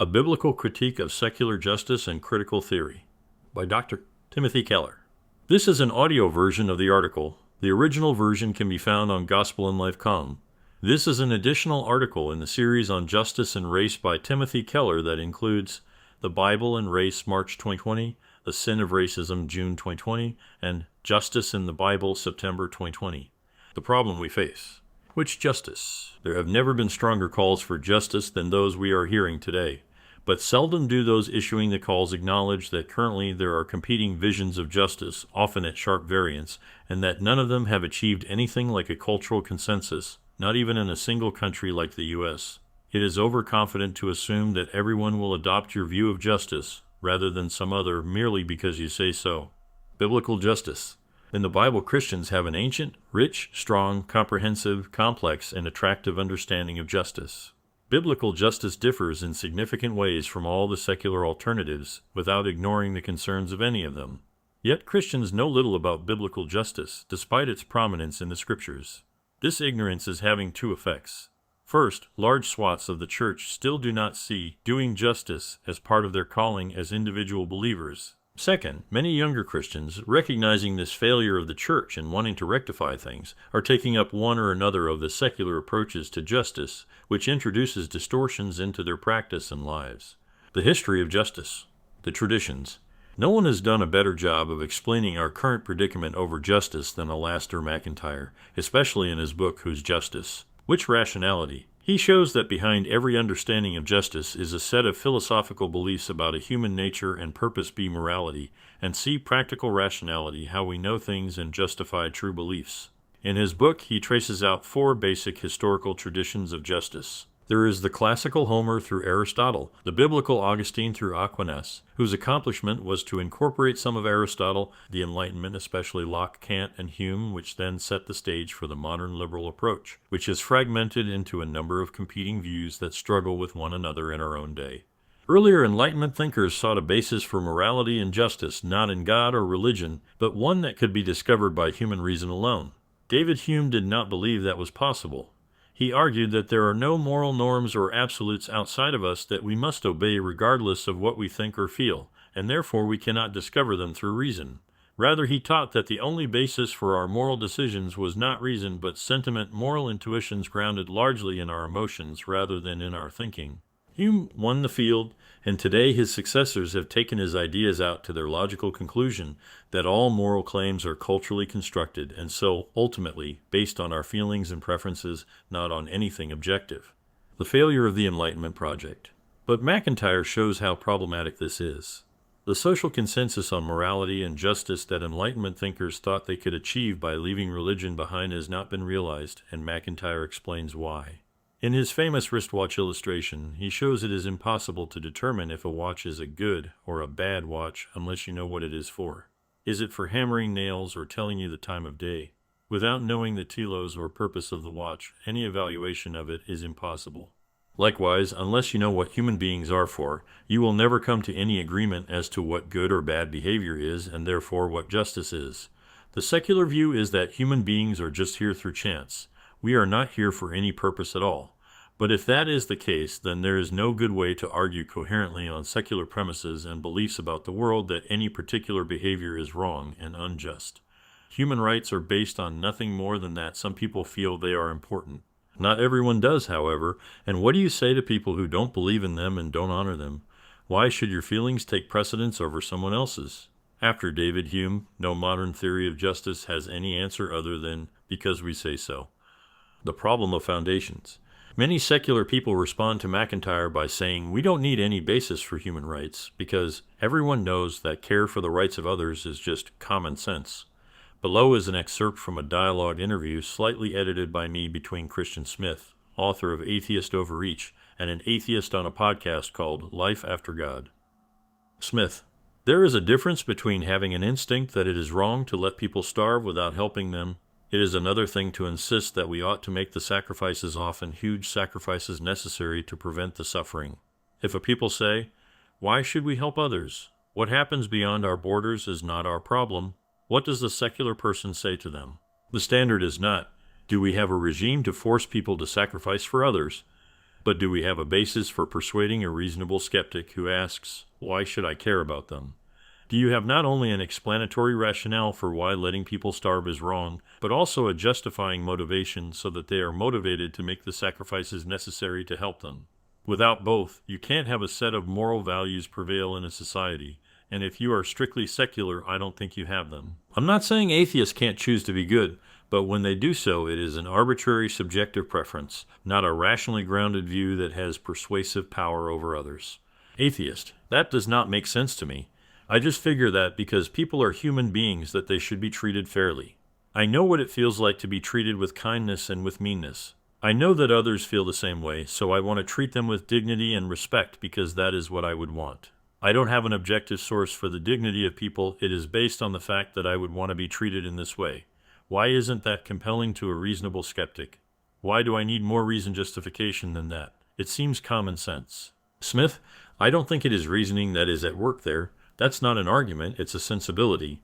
A Biblical Critique of Secular Justice and Critical Theory by Dr. Timothy Keller. This is an audio version of the article. The original version can be found on gospelandlife.com. This is an additional article in the series on justice and race by Timothy Keller that includes The Bible and Race, March 2020, The Sin of Racism, June 2020, and Justice in the Bible, September 2020. The problem we face. Which justice? There have never been stronger calls for justice than those we are hearing today. But seldom do those issuing the calls acknowledge that currently there are competing visions of justice, often at sharp variance, and that none of them have achieved anything like a cultural consensus, not even in a single country like the U.S. It is overconfident to assume that everyone will adopt your view of justice, rather than some other, merely because you say so. Biblical justice. In the Bible, Christians have an ancient, rich, strong, comprehensive, complex, and attractive understanding of justice. Biblical justice differs in significant ways from all the secular alternatives, without ignoring the concerns of any of them. Yet Christians know little about biblical justice, despite its prominence in the Scriptures. This ignorance is having two effects. First, large swaths of the church still do not see doing justice as part of their calling as individual believers. Second, many younger Christians, recognizing this failure of the church and wanting to rectify things, are taking up one or another of the secular approaches to justice, which introduces distortions into their practice and lives. The history of justice. The traditions. No one has done a better job of explaining our current predicament over justice than Alasdair MacIntyre, especially in his book, Whose Justice? Which Rationality? He shows that behind every understanding of justice is a set of philosophical beliefs about a human nature and purpose be morality, and C, practical rationality, how we know things and justify true beliefs. In his book, he traces out four basic historical traditions of justice. There is the classical Homer through Aristotle, the biblical Augustine through Aquinas, whose accomplishment was to incorporate some of Aristotle, the Enlightenment, especially Locke, Kant, and Hume, which then set the stage for the modern liberal approach, which is fragmented into a number of competing views that struggle with one another in our own day. Earlier Enlightenment thinkers sought a basis for morality and justice not in God or religion, but one that could be discovered by human reason alone. David Hume did not believe that was possible. He argued that there are no moral norms or absolutes outside of us that we must obey regardless of what we think or feel, and therefore we cannot discover them through reason. Rather, he taught that the only basis for our moral decisions was not reason but sentiment, moral intuitions grounded largely in our emotions rather than in our thinking. Hume won the field, and today his successors have taken his ideas out to their logical conclusion that all moral claims are culturally constructed and so, ultimately, based on our feelings and preferences, not on anything objective. The failure of the Enlightenment project. But MacIntyre shows how problematic this is. The social consensus on morality and justice that Enlightenment thinkers thought they could achieve by leaving religion behind has not been realized, and MacIntyre explains why. In his famous wristwatch illustration, he shows it is impossible to determine if a watch is a good or a bad watch unless you know what it is for. Is it for hammering nails or telling you the time of day? Without knowing the telos or purpose of the watch, any evaluation of it is impossible. Likewise, unless you know what human beings are for, you will never come to any agreement as to what good or bad behavior is and therefore what justice is. The secular view is that human beings are just here through chance. We are not here for any purpose at all. But if that is the case, then there is no good way to argue coherently on secular premises and beliefs about the world that any particular behavior is wrong and unjust. Human rights are based on nothing more than that some people feel they are important. Not everyone does, however, and what do you say to people who don't believe in them and don't honor them? Why should your feelings take precedence over someone else's? After David Hume, no modern theory of justice has any answer other than because we say so. The problem of foundations. Many secular people respond to MacIntyre by saying we don't need any basis for human rights because everyone knows that care for the rights of others is just common sense. Below is an excerpt from a dialogue interview slightly edited by me between Christian Smith, author of Atheist Overreach, and an atheist on a podcast called Life After God. Smith: There is a difference between having an instinct that it is wrong to let people starve without helping them. It is another thing to insist that we ought to make the sacrifices, often huge sacrifices, necessary to prevent the suffering. If a people say, "Why should we help others? What happens beyond our borders is not our problem," what does the secular person say to them? The standard is not, do we have a regime to force people to sacrifice for others? But do we have a basis for persuading a reasonable skeptic who asks, why should I care about them? Do you have not only an explanatory rationale for why letting people starve is wrong, but also a justifying motivation so that they are motivated to make the sacrifices necessary to help them? Without both, you can't have a set of moral values prevail in a society, and if you are strictly secular, I don't think you have them. I'm not saying atheists can't choose to be good, but when they do so, it is an arbitrary subjective preference, not a rationally grounded view that has persuasive power over others. Atheist, that does not make sense to me. I just figure that because people are human beings that they should be treated fairly. I know what it feels like to be treated with kindness and with meanness. I know that others feel the same way, so I want to treat them with dignity and respect because that is what I would want. I don't have an objective source for the dignity of people. It is based on the fact that I would want to be treated in this way. Why isn't that compelling to a reasonable skeptic? Why do I need more reason justification than that? It seems common sense. Smith, I don't think it is reasoning that is at work there. That's not an argument, it's a sensibility.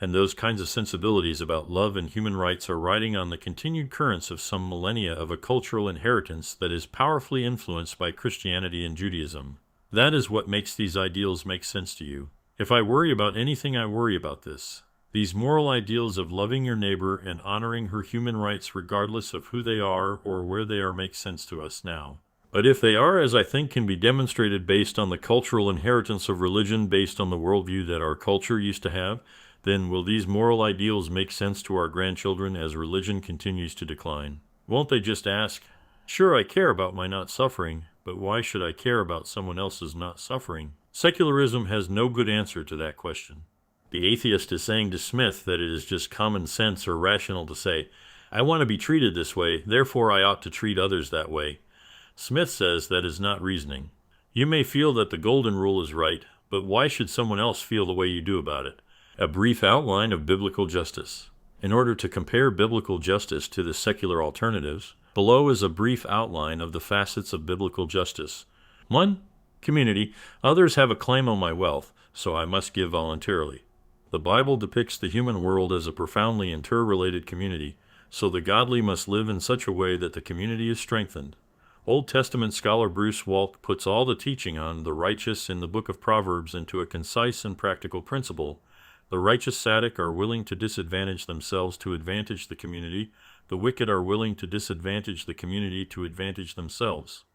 And those kinds of sensibilities about love and human rights are riding on the continued currents of some millennia of a cultural inheritance that is powerfully influenced by Christianity and Judaism. That is what makes these ideals make sense to you. If I worry about anything, I worry about this. These moral ideals of loving your neighbor and honoring her human rights regardless of who they are or where they are make sense to us now. But if they are, as I think can be demonstrated based on the cultural inheritance of religion based on the worldview that our culture used to have, then will these moral ideals make sense to our grandchildren as religion continues to decline? Won't they just ask, sure, I care about my not suffering, but why should I care about someone else's not suffering? Secularism has no good answer to that question. The atheist is saying to Smith that it is just common sense or rational to say, I want to be treated this way, therefore I ought to treat others that way. Smith says that is not reasoning. You may feel that the golden rule is right, but why should someone else feel the way you do about it? A brief outline of biblical justice. In order to compare biblical justice to the secular alternatives, below is a brief outline of the facets of biblical justice. 1. Community. Others have a claim on my wealth, so I must give voluntarily. The Bible depicts the human world as a profoundly interrelated community, so the godly must live in such a way that the community is strengthened. Old Testament scholar Bruce Walk puts all the teaching on the righteous in the book of Proverbs into a concise and practical principle. The righteous Sadduc are willing to disadvantage themselves to advantage the community. The wicked are willing to disadvantage the community to advantage themselves.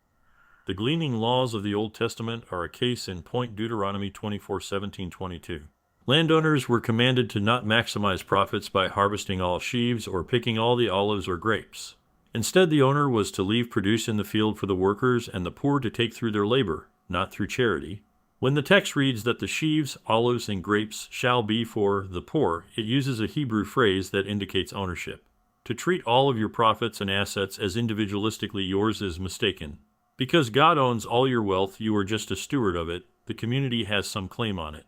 The gleaning laws of the Old Testament are a case in point Deuteronomy 24:17-22. Landowners were commanded to not maximize profits by harvesting all sheaves or picking all the olives or grapes. Instead, the owner was to leave produce in the field for the workers and the poor to take through their labor, not through charity. When the text reads that the sheaves, olives, and grapes shall be for the poor, it uses a Hebrew phrase that indicates ownership. To treat all of your profits and assets as individualistically yours is mistaken. Because God owns all your wealth, you are just a steward of it. The community has some claim on it.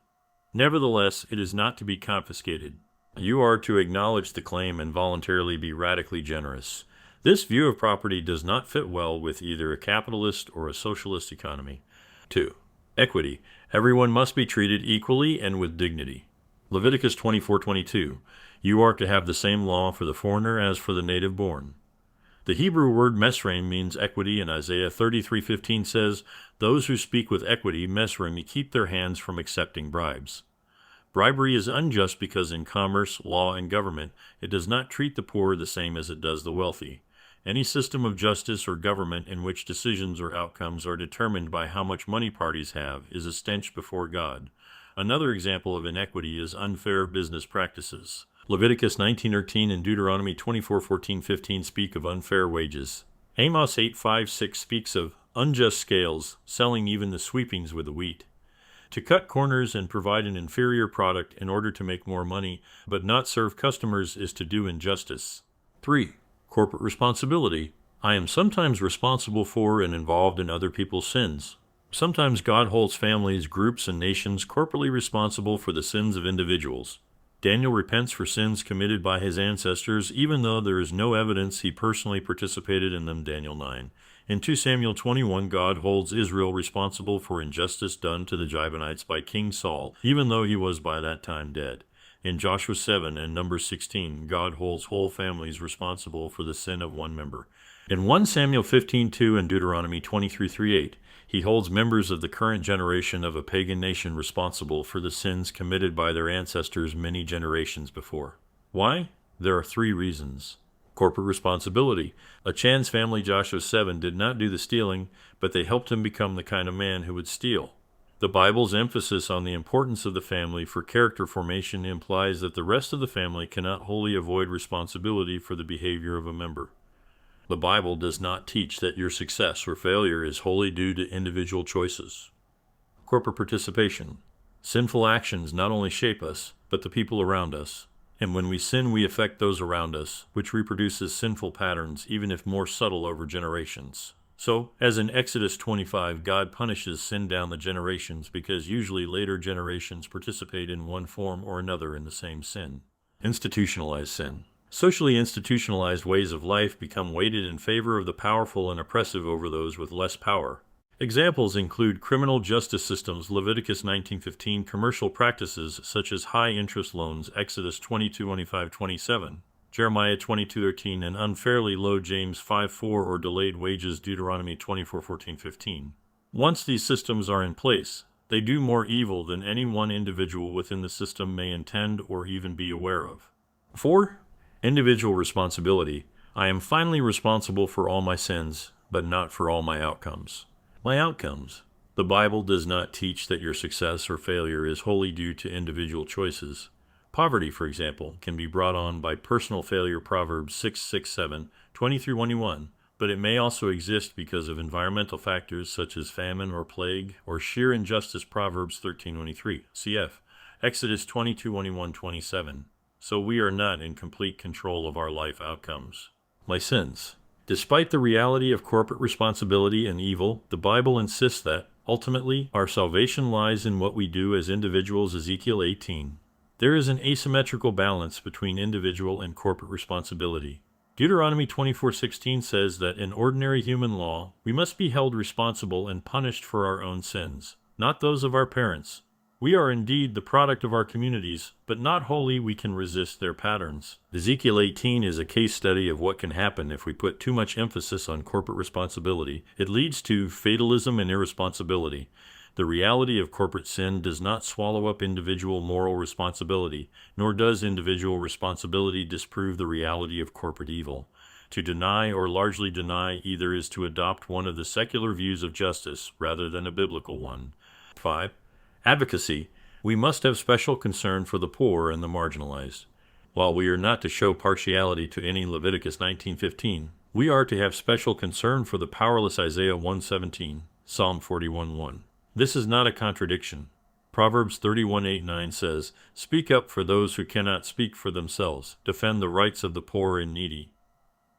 Nevertheless, it is not to be confiscated. You are to acknowledge the claim and voluntarily be radically generous. This view of property does not fit well with either a capitalist or a socialist economy. 2. Equity. Everyone must be treated equally and with dignity. Leviticus 24:22. You are to have the same law for the foreigner as for the native born. The Hebrew word mesraim means equity, and Isaiah 33:15 says, those who speak with equity, mesraim, keep their hands from accepting bribes. Bribery is unjust because in commerce, law, and government, it does not treat the poor the same as it does the wealthy. Any system of justice or government in which decisions or outcomes are determined by how much money parties have is a stench before God. Another example of inequity is unfair business practices. Leviticus 19:13 and Deuteronomy 24:14-15 speak of unfair wages. Amos 8:5-6 speaks of unjust scales, selling even the sweepings with the wheat. To cut corners and provide an inferior product in order to make more money, but not serve customers, is to do injustice. 3. Corporate responsibility. I am sometimes responsible for and involved in other people's sins. Sometimes God holds families, groups, and nations corporately responsible for the sins of individuals. Daniel repents for sins committed by his ancestors, even though there is no evidence he personally participated in them. Daniel 9. In 2 Samuel 21, God holds Israel responsible for injustice done to the Gibeonites by King Saul, even though he was by that time dead. In Joshua 7 and Numbers 16, God holds whole families responsible for the sin of one member. In 1 Samuel 15:2 and Deuteronomy 23:3-8, he holds members of the current generation of a pagan nation responsible for the sins committed by their ancestors many generations before. Why? There are 3 reasons. Corporate responsibility. Achan's family, Joshua 7, did not do the stealing, but they helped him become the kind of man who would steal. The Bible's emphasis on the importance of the family for character formation implies that the rest of the family cannot wholly avoid responsibility for the behavior of a member. The Bible does not teach that your success or failure is wholly due to individual choices. Corporate participation. Sinful actions not only shape us, but the people around us. And when we sin, we affect those around us, which reproduces sinful patterns, even if more subtle over generations. So, as in Exodus 25, God punishes sin down the generations because usually later generations participate in one form or another in the same sin. Institutionalized sin. Socially institutionalized ways of life become weighted in favor of the powerful and oppressive over those with less power. Examples include criminal justice systems, Leviticus 19:15, commercial practices such as high-interest loans, Exodus 22:25-27, Jeremiah 22:13, and unfairly low James 5:4 or delayed wages, Deuteronomy 24:14-15. Once these systems are in place, they do more evil than any one individual within the system may intend or even be aware of. 4. Individual responsibility. I am finally responsible for all my sins, but not for all my outcomes. My outcomes. The Bible does not teach that your success or failure is wholly due to individual choices. Poverty, for example, can be brought on by personal failure, Proverbs 6:6-7, 20-21, but it may also exist because of environmental factors such as famine or plague, or sheer injustice, Proverbs 13:23, cf. Exodus 22:21-27. So we are not in complete control of our life outcomes. My sins. Despite the reality of corporate responsibility and evil, the Bible insists that, ultimately, our salvation lies in what we do as individuals, Ezekiel 18. There is an asymmetrical balance between individual and corporate responsibility. Deuteronomy 24:16 says that in ordinary human law, we must be held responsible and punished for our own sins, not those of our parents. We are indeed the product of our communities, but not wholly we can resist their patterns. Ezekiel 18 is a case study of what can happen if we put too much emphasis on corporate responsibility. It leads to fatalism and irresponsibility. The reality of corporate sin does not swallow up individual moral responsibility, nor does individual responsibility disprove the reality of corporate evil. To deny or largely deny either is to adopt one of the secular views of justice rather than a biblical one. 5. Advocacy. We must have special concern for the poor and the marginalized. While we are not to show partiality to any, Leviticus 19:15, we are to have special concern for the powerless, Isaiah 1:17, Psalm 41:1. This is not a contradiction. Proverbs 31:8-9 says, "Speak up for those who cannot speak for themselves. Defend the rights of the poor and needy."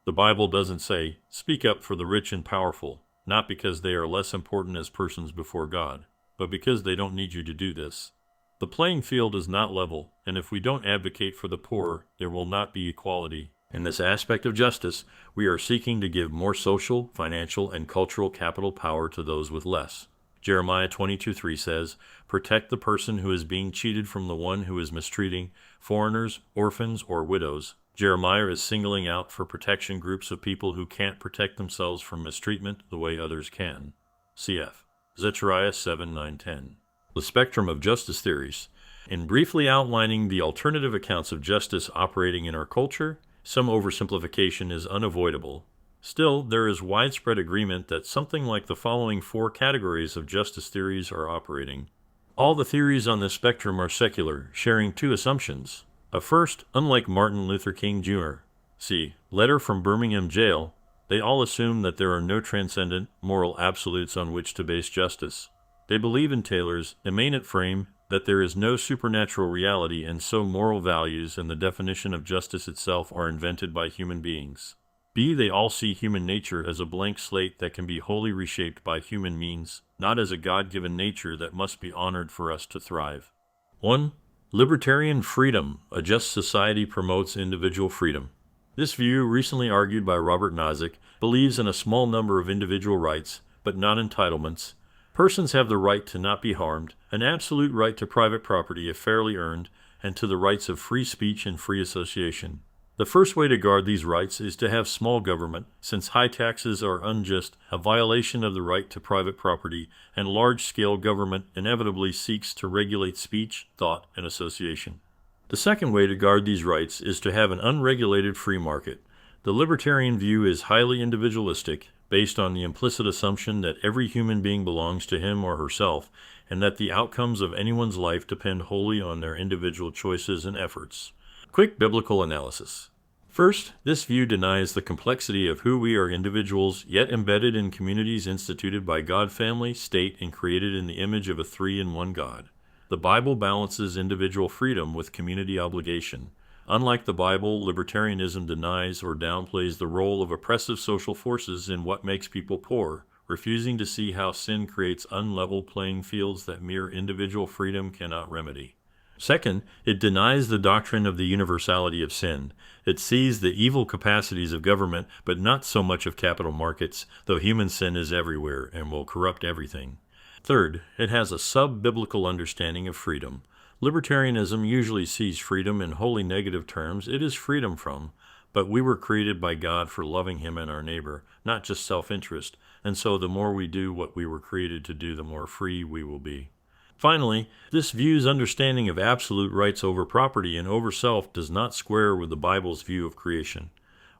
The Bible doesn't say, "Speak up for the rich and powerful," not because they are less important as persons before God, but because they don't need you to do this. The playing field is not level, and if we don't advocate for the poor, there will not be equality. In this aspect of justice, we are seeking to give more social, financial, and cultural capital power to those with less. Jeremiah 22:3 says, "Protect the person who is being cheated from the one who is mistreating foreigners, orphans, or widows." Jeremiah is singling out for protection groups of people who can't protect themselves from mistreatment the way others can. Cf. Zechariah 7:9-10. The spectrum of justice theories. In briefly outlining the alternative accounts of justice operating in our culture, some oversimplification is unavoidable. Still, there is widespread agreement that something like the following 4 categories of justice theories are operating. All the theories on this spectrum are secular, sharing 2 assumptions. First, unlike Martin Luther King Jr., see Letter from Birmingham Jail, they all assume that there are no transcendent, moral absolutes on which to base justice. They believe in Taylor's immanent frame that there is no supernatural reality, and so moral values and the definition of justice itself are invented by human beings. B, they all see human nature as a blank slate that can be wholly reshaped by human means, not as a God-given nature that must be honored for us to thrive. 1. Libertarian freedom. A just society promotes individual freedom. This view, recently argued by Robert Nozick, believes in a small number of individual rights, but not entitlements. Persons have the right to not be harmed, an absolute right to private property if fairly earned, and to the rights of free speech and free association. The first way to guard these rights is to have small government, since high taxes are unjust, a violation of the right to private property, and large-scale government inevitably seeks to regulate speech, thought, and association. The second way to guard these rights is to have an unregulated free market. The libertarian view is highly individualistic, based on the implicit assumption that every human being belongs to him or herself, and that the outcomes of anyone's life depend wholly on their individual choices and efforts. Quick biblical analysis. First, this view denies the complexity of who we are individuals, yet embedded in communities instituted by God, family, state, and created in the image of a three-in-one God. The Bible balances individual freedom with community obligation. Unlike the Bible, libertarianism denies or downplays the role of oppressive social forces in what makes people poor, refusing to see how sin creates unlevel playing fields that mere individual freedom cannot remedy. Second, it denies the doctrine of the universality of sin. It sees the evil capacities of government, but not so much of capital markets, though human sin is everywhere and will corrupt everything. Third, it has a sub-biblical understanding of freedom. Libertarianism usually sees freedom in wholly negative terms. It is freedom from, but we were created by God for loving Him and our neighbor, not just self-interest, and so the more we do what we were created to do, the more free we will be. Finally, this view's understanding of absolute rights over property and over self does not square with the Bible's view of creation.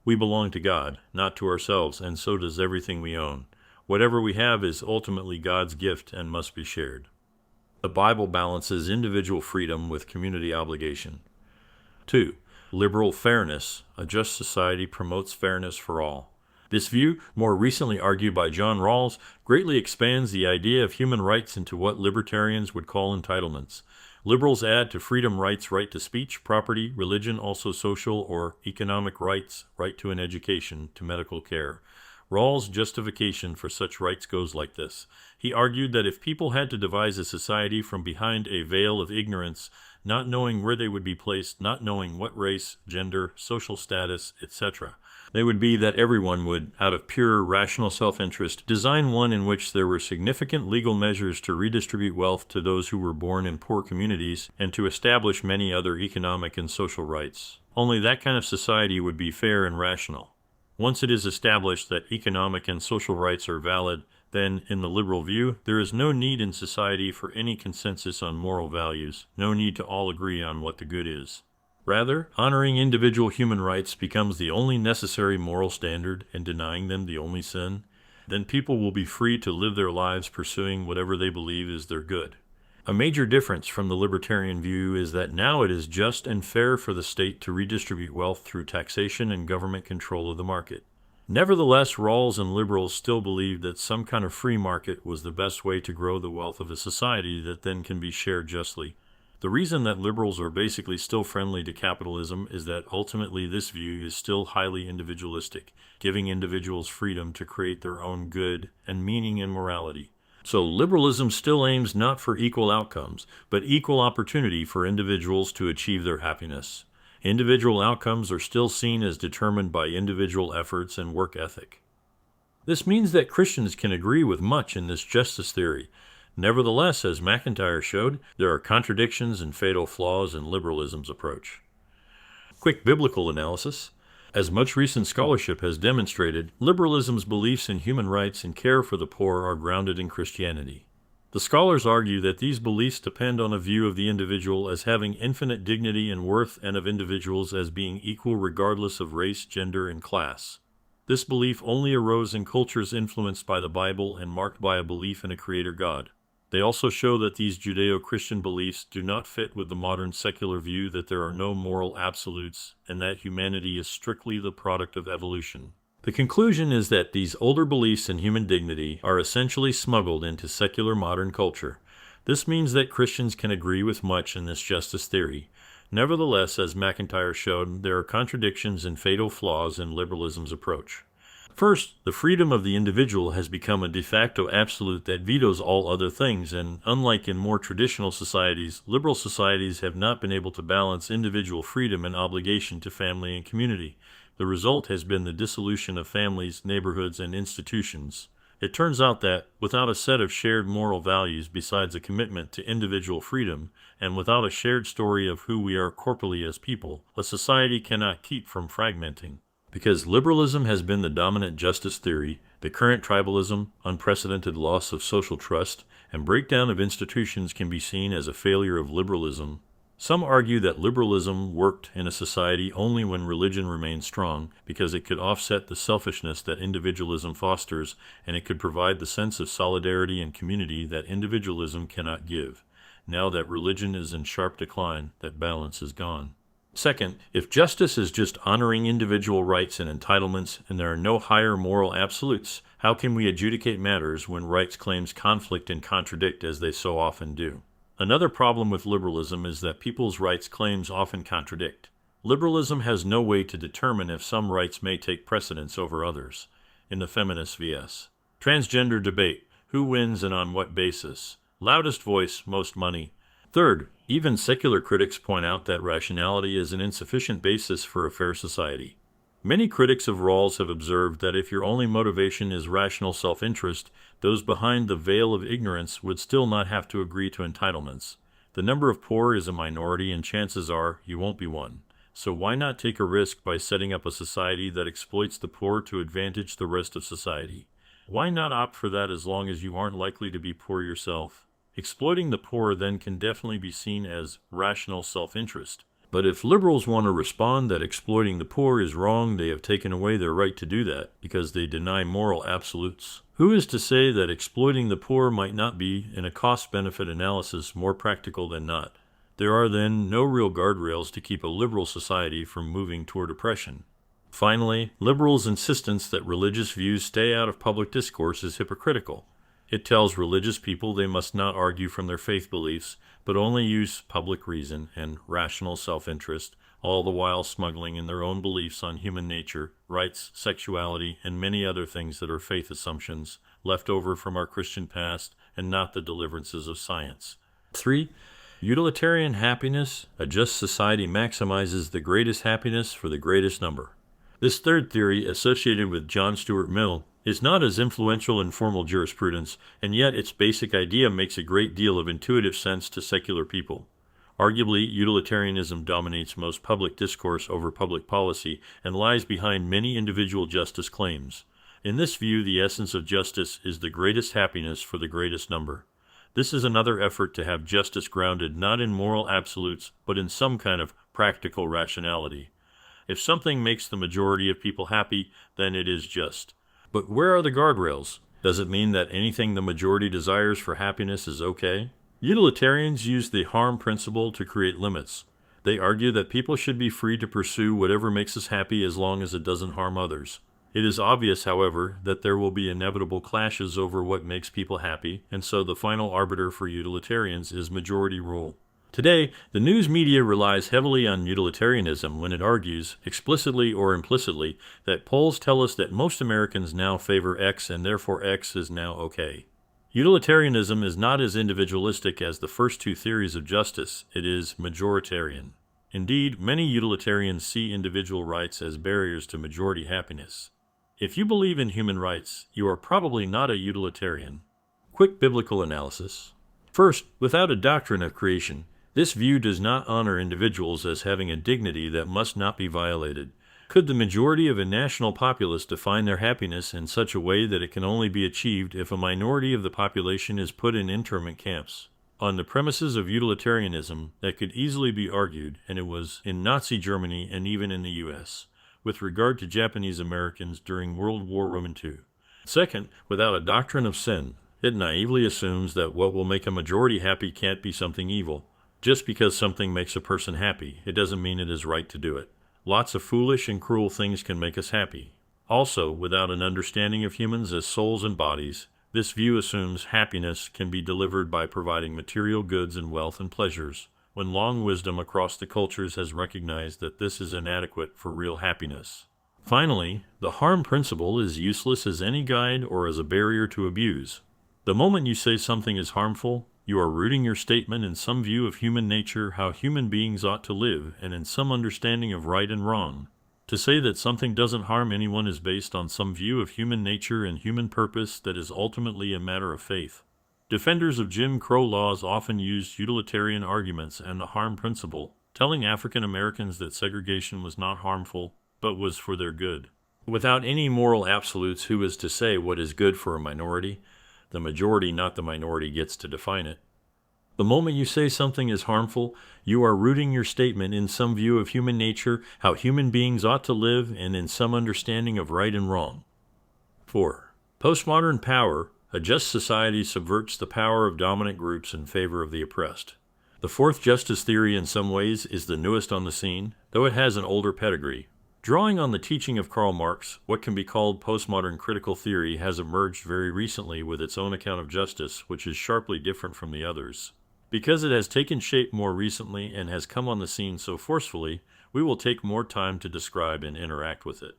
We belong to God, not to ourselves, and so does everything we own. Whatever we have is ultimately God's gift and must be shared. The Bible balances individual freedom with community obligation. 2. Liberal fairness. A just society promotes fairness for all. This view, more recently argued by John Rawls, greatly expands the idea of human rights into what libertarians would call entitlements. Liberals add to freedom rights right to speech, property, religion, also social or economic rights, right to an education, to medical care. Rawls' justification for such rights goes like this. He argued that if people had to devise a society from behind a veil of ignorance, not knowing where they would be placed, not knowing what race, gender, social status, etc., they would be that everyone would, out of pure rational self-interest, design one in which there were significant legal measures to redistribute wealth to those who were born in poor communities and to establish many other economic and social rights. Only that kind of society would be fair and rational. Once it is established that economic and social rights are valid, then, in the liberal view, there is no need in society for any consensus on moral values, no need to all agree on what the good is. Rather, honoring individual human rights becomes the only necessary moral standard and denying them the only sin. Then people will be free to live their lives pursuing whatever they believe is their good. A major difference from the libertarian view is that now it is just and fair for the state to redistribute wealth through taxation and government control of the market. Nevertheless, Rawls and liberals still believe that some kind of free market was the best way to grow the wealth of a society that then can be shared justly. The reason that liberals are basically still friendly to capitalism is that ultimately this view is still highly individualistic, giving individuals freedom to create their own good and meaning and morality. So liberalism still aims not for equal outcomes, but equal opportunity for individuals to achieve their happiness. Individual outcomes are still seen as determined by individual efforts and work ethic. This means that Christians can agree with much in this justice theory. Nevertheless, as McIntyre showed, there are contradictions and fatal flaws in liberalism's approach. Quick biblical analysis. As much recent scholarship has demonstrated, liberalism's beliefs in human rights and care for the poor are grounded in Christianity. The scholars argue that these beliefs depend on a view of the individual as having infinite dignity and worth and of individuals as being equal regardless of race, gender, and class. This belief only arose in cultures influenced by the Bible and marked by a belief in a creator God. They also show that these Judeo-Christian beliefs do not fit with the modern secular view that there are no moral absolutes and that humanity is strictly the product of evolution. The conclusion is that these older beliefs in human dignity are essentially smuggled into secular modern culture. This means that Christians can agree with much in this justice theory. Nevertheless, as McIntyre showed, there are contradictions and fatal flaws in liberalism's approach. First, the freedom of the individual has become a de facto absolute that vetoes all other things, and unlike in more traditional societies, liberal societies have not been able to balance individual freedom and obligation to family and community. The result has been the dissolution of families, neighborhoods, and institutions. It turns out that, without a set of shared moral values besides a commitment to individual freedom, and without a shared story of who we are corporally as people, a society cannot keep from fragmenting. Because liberalism has been the dominant justice theory, the current tribalism, unprecedented loss of social trust, and breakdown of institutions can be seen as a failure of liberalism. Some argue that liberalism worked in a society only when religion remained strong, because it could offset the selfishness that individualism fosters, and it could provide the sense of solidarity and community that individualism cannot give. Now that religion is in sharp decline, that balance is gone. Second, if justice is just honoring individual rights and entitlements, and there are no higher moral absolutes, how can we adjudicate matters when rights claims conflict and contradict as they so often do? Another problem with liberalism is that people's rights claims often contradict. Liberalism has no way to determine if some rights may take precedence over others. In the feminist vs. transgender debate, who wins and on what basis? Loudest voice, most money. Third, even secular critics point out that rationality is an insufficient basis for a fair society. Many critics of Rawls have observed that if your only motivation is rational self-interest, those behind the veil of ignorance would still not have to agree to entitlements. The number of poor is a minority, and chances are you won't be one. So why not take a risk by setting up a society that exploits the poor to advantage the rest of society? Why not opt for that as long as you aren't likely to be poor yourself? Exploiting the poor then can definitely be seen as rational self-interest. But if liberals want to respond that exploiting the poor is wrong, they have taken away their right to do that because they deny moral absolutes. Who is to say that exploiting the poor might not be, in a cost-benefit analysis, more practical than not? There are then no real guardrails to keep a liberal society from moving toward oppression. Finally, liberals' insistence that religious views stay out of public discourse is hypocritical. It tells religious people they must not argue from their faith beliefs, but only use public reason and rational self-interest, all the while smuggling in their own beliefs on human nature, rights, sexuality, and many other things that are faith assumptions, left over from our Christian past and not the deliverances of science. 3. Utilitarian happiness. A just society maximizes the greatest happiness for the greatest number. This third theory, associated with John Stuart Mill, is not as influential in formal jurisprudence, and yet its basic idea makes a great deal of intuitive sense to secular people. Arguably, utilitarianism dominates most public discourse over public policy and lies behind many individual justice claims. In this view, the essence of justice is the greatest happiness for the greatest number. This is another effort to have justice grounded not in moral absolutes, but in some kind of practical rationality. If something makes the majority of people happy, then it is just. But where are the guardrails? Does it mean that anything the majority desires for happiness is okay? Utilitarians use the harm principle to create limits. They argue that people should be free to pursue whatever makes us happy as long as it doesn't harm others. It is obvious, however, that there will be inevitable clashes over what makes people happy, and so the final arbiter for utilitarians is majority rule. Today, the news media relies heavily on utilitarianism when it argues, explicitly or implicitly, that polls tell us that most Americans now favor X and therefore X is now okay. Utilitarianism is not as individualistic as the first two theories of justice, it is majoritarian. Indeed, many utilitarians see individual rights as barriers to majority happiness. If you believe in human rights, you are probably not a utilitarian. Quick biblical analysis. First, without a doctrine of creation, this view does not honor individuals as having a dignity that must not be violated. Could the majority of a national populace define their happiness in such a way that it can only be achieved if a minority of the population is put in internment camps? On the premises of utilitarianism, that could easily be argued, and it was in Nazi Germany and even in the U.S., with regard to Japanese Americans during World War II. Second, without a doctrine of sin, it naively assumes that what will make a majority happy can't be something evil. Just because something makes a person happy, it doesn't mean it is right to do it. Lots of foolish and cruel things can make us happy. Also, without an understanding of humans as souls and bodies, this view assumes happiness can be delivered by providing material goods and wealth and pleasures, when long wisdom across the cultures has recognized that this is inadequate for real happiness. Finally, the harm principle is useless as any guide or as a barrier to abuse. The moment you say something is harmful, you are rooting your statement in some view of human nature, how human beings ought to live, and in some understanding of right and wrong. To say that something doesn't harm anyone is based on some view of human nature and human purpose that is ultimately a matter of faith. Defenders of Jim Crow laws often used utilitarian arguments and the harm principle, telling African Americans that segregation was not harmful, but was for their good. Without any moral absolutes, who is to say what is good for a minority? The majority, not the minority, gets to define it. The moment you say something is harmful, you are rooting your statement in some view of human nature, how human beings ought to live, and in some understanding of right and wrong. 4. Postmodern power. A just society subverts the power of dominant groups in favor of the oppressed. The fourth justice theory in some ways is the newest on the scene, though it has an older pedigree. Drawing on the teaching of Karl Marx, what can be called postmodern critical theory has emerged very recently with its own account of justice, which is sharply different from the others. Because it has taken shape more recently and has come on the scene so forcefully, we will take more time to describe and interact with it.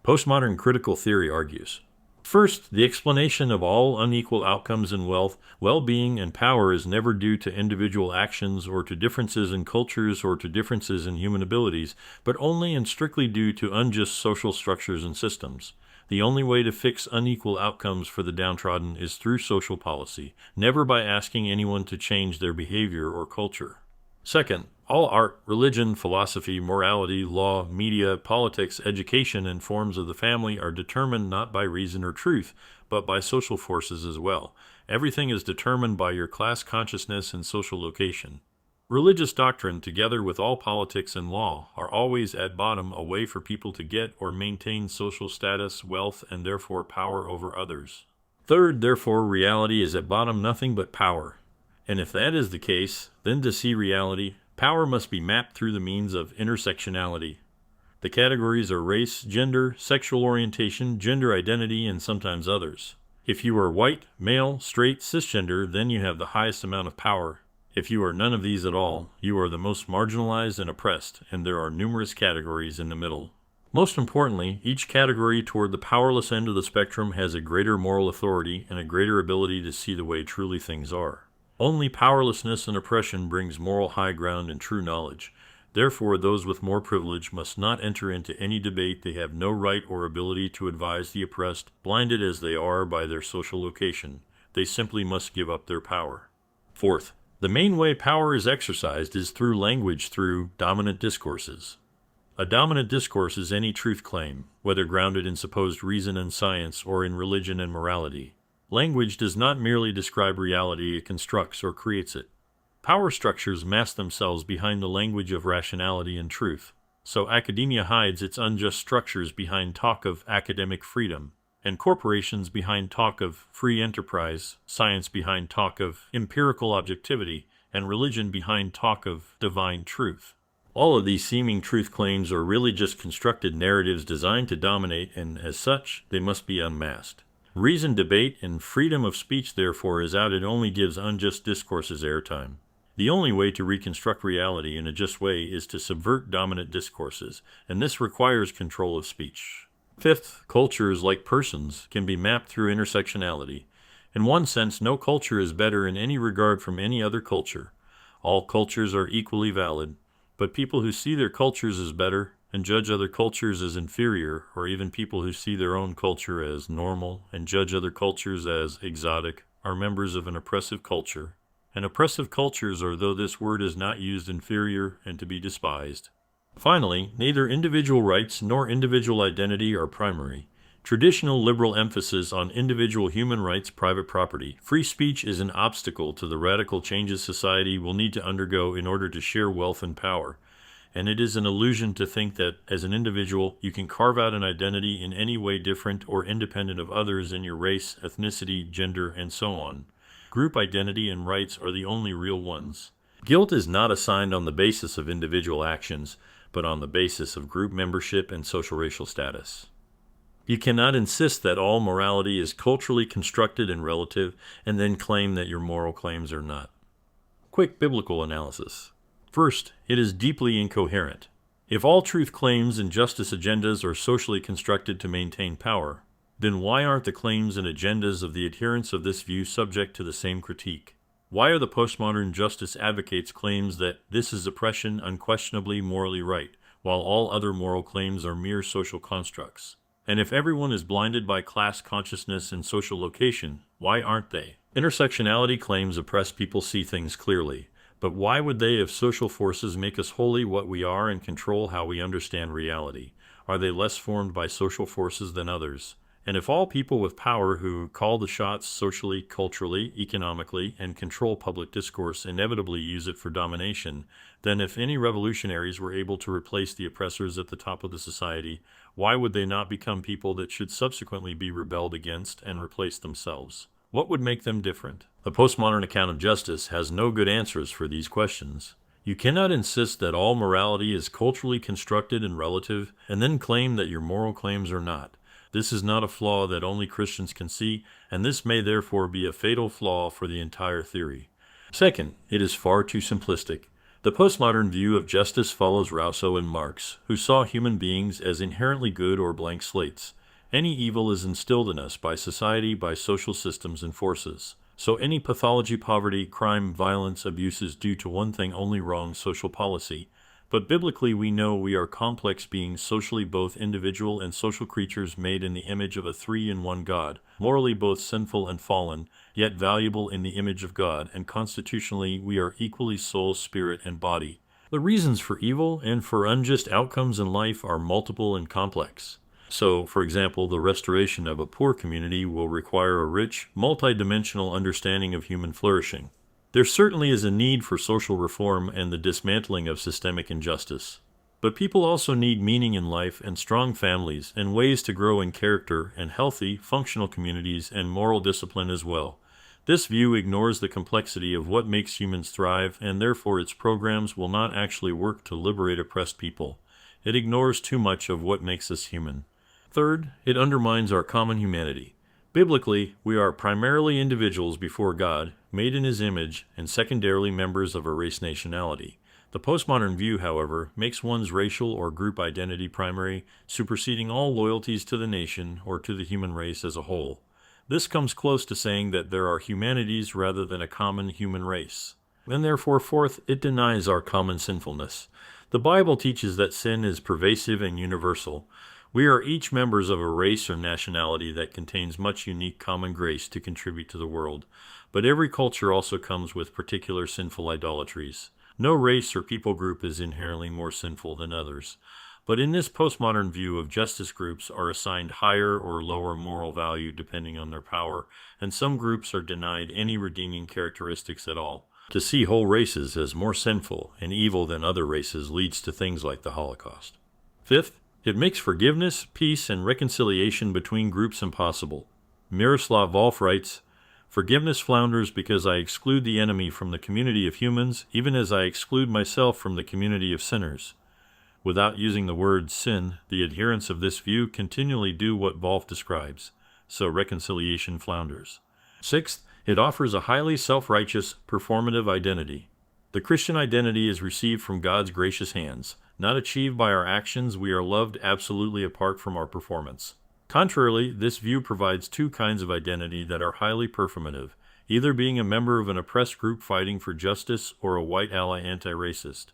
Postmodern critical theory argues. First, the explanation of all unequal outcomes in wealth, well-being, and power is never due to individual actions or to differences in cultures or to differences in human abilities, but only and strictly due to unjust social structures and systems. The only way to fix unequal outcomes for the downtrodden is through social policy, never by asking anyone to change their behavior or culture. Second, all art, religion, philosophy, morality, law, media, politics, education, and forms of the family are determined not by reason or truth, but by social forces as well. Everything is determined by your class consciousness and social location. Religious doctrine, together with all politics and law, are always at bottom a way for people to get or maintain social status, wealth, and therefore power over others. Third, therefore, reality is at bottom nothing but power. And if that is the case, then to see reality, power must be mapped through the means of intersectionality. The categories are race, gender, sexual orientation, gender identity, and sometimes others. If you are white, male, straight, cisgender, then you have the highest amount of power. If you are none of these at all, you are the most marginalized and oppressed, and there are numerous categories in the middle. Most importantly, each category toward the powerless end of the spectrum has a greater moral authority and a greater ability to see the way truly things are. Only powerlessness and oppression brings moral high ground and true knowledge. Therefore, those with more privilege must not enter into any debate. They have no right or ability to advise the oppressed, blinded as they are by their social location. They simply must give up their power. Fourth, the main way power is exercised is through language, through dominant discourses. A dominant discourse is any truth claim, whether grounded in supposed reason and science or in religion and morality. Language does not merely describe reality, it constructs or creates it. Power structures mask themselves behind the language of rationality and truth. So academia hides its unjust structures behind talk of academic freedom, and corporations behind talk of free enterprise, science behind talk of empirical objectivity, and religion behind talk of divine truth. All of these seeming truth claims are really just constructed narratives designed to dominate, and as such, they must be unmasked. Reasoned debate and freedom of speech, therefore, is out. It only gives unjust discourses airtime. The only way to reconstruct reality in a just way is to subvert dominant discourses, and this requires control of speech. Fifth, cultures, like persons, can be mapped through intersectionality. In one sense, no culture is better in any regard from any other culture. All cultures are equally valid, but people who see their cultures as better and judge other cultures as inferior, or even people who see their own culture as normal and judge other cultures as exotic, are members of an oppressive culture. And oppressive cultures are, though this word is not used, inferior and to be despised. Finally, neither individual rights nor individual identity are primary. Traditional liberal emphasis on individual human rights, private property, free speech is an obstacle to the radical changes society will need to undergo in order to share wealth and power. And it is an illusion to think that, as an individual, you can carve out an identity in any way different or independent of others in your race, ethnicity, gender, and so on. Group identity and rights are the only real ones. Guilt is not assigned on the basis of individual actions, but on the basis of group membership and social racial status. You cannot insist that all morality is culturally constructed and relative, and then claim that your moral claims are not. Quick biblical analysis. First, it is deeply incoherent. If all truth claims and justice agendas are socially constructed to maintain power, then why aren't the claims and agendas of the adherents of this view subject to the same critique? Why are the postmodern justice advocates' claims that this is oppression unquestionably morally right, while all other moral claims are mere social constructs. And if everyone is blinded by class consciousness and social location, why aren't they? Intersectionality claims oppressed people see things clearly. But why would they if social forces make us wholly what we are and control how we understand reality? Are they less formed by social forces than others? And if all people with power who call the shots socially, culturally, economically, and control public discourse inevitably use it for domination, then if any revolutionaries were able to replace the oppressors at the top of the society, why would they not become people that should subsequently be rebelled against and replace themselves? What would make them different? The postmodern account of justice has no good answers for these questions. You cannot insist that all morality is culturally constructed and relative, and then claim that your moral claims are not. This is not a flaw that only Christians can see, and this may therefore be a fatal flaw for the entire theory. Second, it is far too simplistic. The postmodern view of justice follows Rousseau and Marx, who saw human beings as inherently good or blank slates. Any evil is instilled in us by society, by social systems and forces. So any pathology, poverty, crime, violence, abuse is due to one thing only: wrong social policy. But biblically we know we are complex beings, socially both individual and social creatures made in the image of a three-in-one God, morally both sinful and fallen, yet valuable in the image of God, and constitutionally we are equally soul, spirit, and body. The reasons for evil and for unjust outcomes in life are multiple and complex. So, for example, the restoration of a poor community will require a rich, multidimensional understanding of human flourishing. There certainly is a need for social reform and the dismantling of systemic injustice. But people also need meaning in life and strong families and ways to grow in character and healthy, functional communities and moral discipline as well. This view ignores the complexity of what makes humans thrive, and therefore its programs will not actually work to liberate oppressed people. It ignores too much of what makes us human. Third, it undermines our common humanity. Biblically, we are primarily individuals before God, made in His image, and secondarily members of a race nationality. The postmodern view, however, makes one's racial or group identity primary, superseding all loyalties to the nation or to the human race as a whole. This comes close to saying that there are humanities rather than a common human race. And therefore, fourth, it denies our common sinfulness. The Bible teaches that sin is pervasive and universal. We are each members of a race or nationality that contains much unique common grace to contribute to the world. But every culture also comes with particular sinful idolatries. No race or people group is inherently more sinful than others. But in this postmodern view of justice, groups are assigned higher or lower moral value depending on their power, and some groups are denied any redeeming characteristics at all. To see whole races as more sinful and evil than other races leads to things like the Holocaust. Fifth, it makes forgiveness, peace, and reconciliation between groups impossible. Miroslav Volf writes, "Forgiveness flounders because I exclude the enemy from the community of humans, even as I exclude myself from the community of sinners." Without using the word sin, the adherents of this view continually do what Volf describes, so reconciliation flounders. Sixth, it offers a highly self-righteous, performative identity. The Christian identity is received from God's gracious hands, not achieved by our actions. We are loved absolutely apart from our performance. Contrarily, this view provides two kinds of identity that are highly performative, either being a member of an oppressed group fighting for justice or a white ally anti-racist.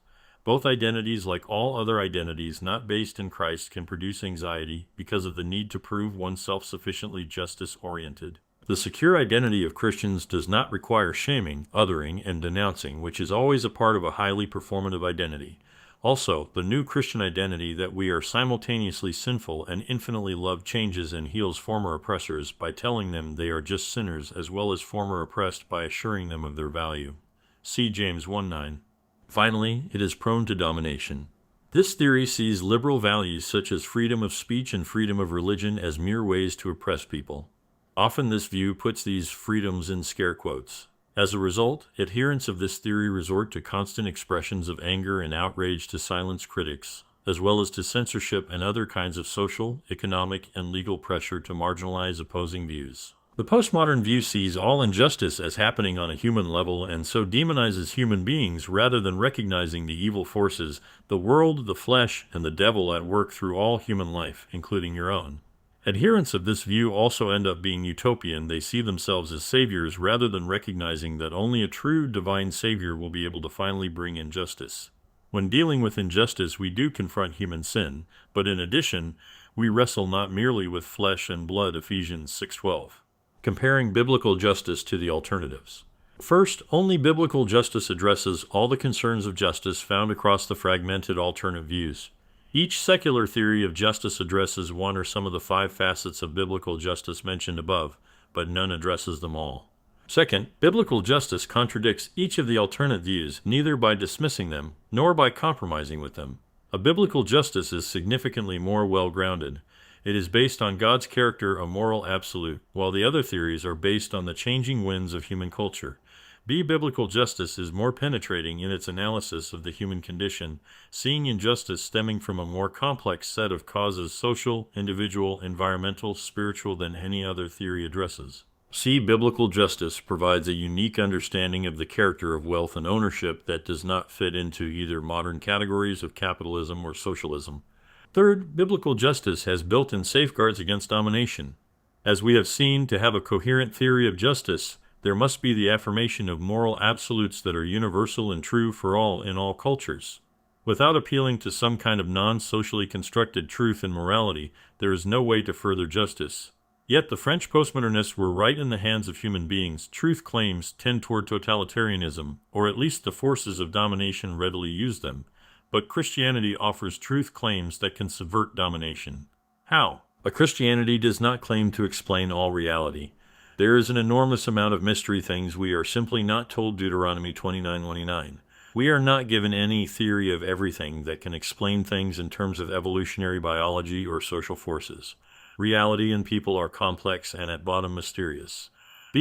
Both identities, like all other identities not based in Christ, can produce anxiety because of the need to prove oneself sufficiently justice-oriented. The secure identity of Christians does not require shaming, othering, and denouncing, which is always a part of a highly performative identity. Also, the new Christian identity that we are simultaneously sinful and infinitely loved changes and heals former oppressors by telling them they are just sinners, as well as former oppressed by assuring them of their value. See James 1:9. Finally, it is prone to domination. This theory sees liberal values such as freedom of speech and freedom of religion as mere ways to oppress people. Often this view puts these freedoms in scare quotes. As a result, adherents of this theory resort to constant expressions of anger and outrage to silence critics, as well as to censorship and other kinds of social, economic, and legal pressure to marginalize opposing views. The postmodern view sees all injustice as happening on a human level and so demonizes human beings rather than recognizing the evil forces, the world, the flesh, and the devil at work through all human life, including your own. Adherents of this view also end up being utopian. They see themselves as saviors rather than recognizing that only a true divine savior will be able to finally bring in justice. When dealing with injustice, we do confront human sin, but in addition, we wrestle not merely with flesh and blood, Ephesians 6:12. Comparing biblical justice to the alternatives. First, only biblical justice addresses all the concerns of justice found across the fragmented alternate views. Each secular theory of justice addresses one or some of the 5 facets of biblical justice mentioned above, but none addresses them all. Second, biblical justice contradicts each of the alternate views, neither by dismissing them nor by compromising with them. A biblical justice is significantly more well-grounded. It is based on God's character, a moral absolute, while the other theories are based on the changing winds of human culture. Biblical justice is more penetrating in its analysis of the human condition, seeing injustice stemming from a more complex set of causes, social, individual, environmental, spiritual, than any other theory addresses. Biblical justice provides a unique understanding of the character of wealth and ownership that does not fit into either modern categories of capitalism or socialism. Third, biblical justice has built-in safeguards against domination. As we have seen, to have a coherent theory of justice, there must be the affirmation of moral absolutes that are universal and true for all in all cultures. Without appealing to some kind of non-socially constructed truth and morality, there is no way to further justice. Yet the French postmodernists were right in the hands of human beings. Truth claims tend toward totalitarianism, or at least the forces of domination readily use them. But Christianity offers truth claims that can subvert domination. How? Christianity does not claim to explain all reality. There is an enormous amount of mystery things we are simply not told. Deuteronomy 29:29. We are not given any theory of everything that can explain things in terms of evolutionary biology or social forces. Reality and people are complex and at bottom mysterious.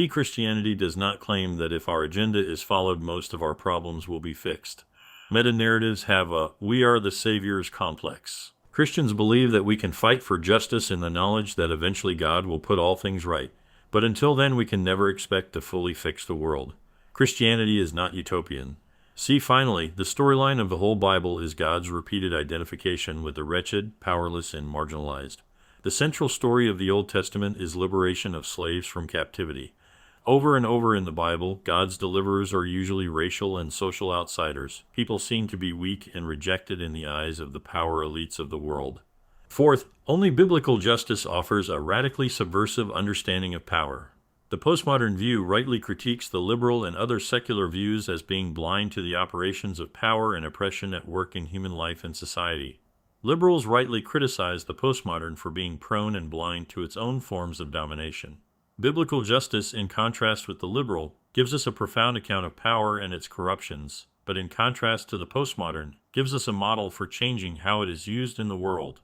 Christianity does not claim that if our agenda is followed, most of our problems will be fixed. Meta-narratives have a "we are the saviors" complex. Christians believe that we can fight for justice in the knowledge that eventually God will put all things right. But until then, we can never expect to fully fix the world. Christianity is not utopian. Finally, the storyline of the whole Bible is God's repeated identification with the wretched, powerless, and marginalized. The central story of the Old Testament is liberation of slaves from captivity. Over and over in the Bible, God's deliverers are usually racial and social outsiders, people seen to be weak and rejected in the eyes of the power elites of the world. Fourth, only biblical justice offers a radically subversive understanding of power. The postmodern view rightly critiques the liberal and other secular views as being blind to the operations of power and oppression at work in human life and society. Liberals rightly criticize the postmodern for being prone and blind to its own forms of domination. Biblical justice, in contrast with the liberal, gives us a profound account of power and its corruptions, but in contrast to the postmodern, gives us a model for changing how it is used in the world.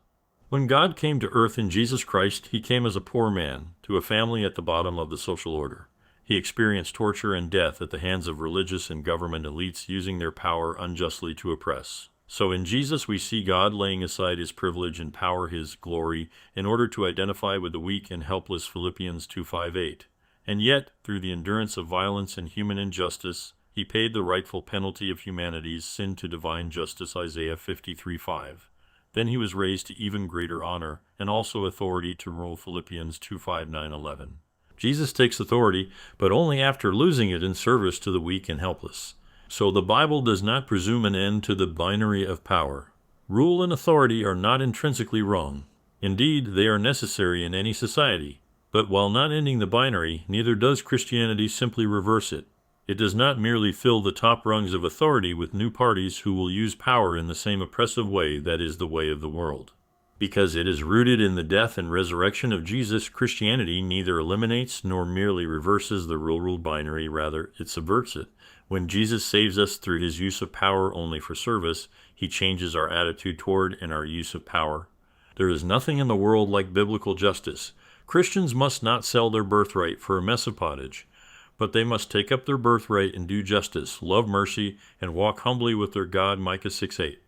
When God came to earth in Jesus Christ, he came as a poor man, to a family at the bottom of the social order. He experienced torture and death at the hands of religious and government elites using their power unjustly to oppress. So in Jesus we see God laying aside his privilege and power, his glory, in order to identify with the weak and helpless, Philippians 2:5-8. And yet, through the endurance of violence and human injustice, he paid the rightful penalty of humanity's sin to divine justice, Isaiah 53:5. Then he was raised to even greater honor and also authority to rule, Philippians 2:5-9-11. Jesus takes authority, but only after losing it in service to the weak and helpless. So the Bible does not presume an end to the binary of power. Rule and authority are not intrinsically wrong. Indeed, they are necessary in any society. But while not ending the binary, neither does Christianity simply reverse it. It does not merely fill the top rungs of authority with new parties who will use power in the same oppressive way that is the way of the world. Because it is rooted in the death and resurrection of Jesus, Christianity neither eliminates nor merely reverses the rule binary, rather, it subverts it. When Jesus saves us through his use of power only for service, he changes our attitude toward and our use of power. There is nothing in the world like biblical justice. Christians must not sell their birthright for a mess of pottage, but they must take up their birthright and do justice, love mercy, and walk humbly with their God, Micah 6:8.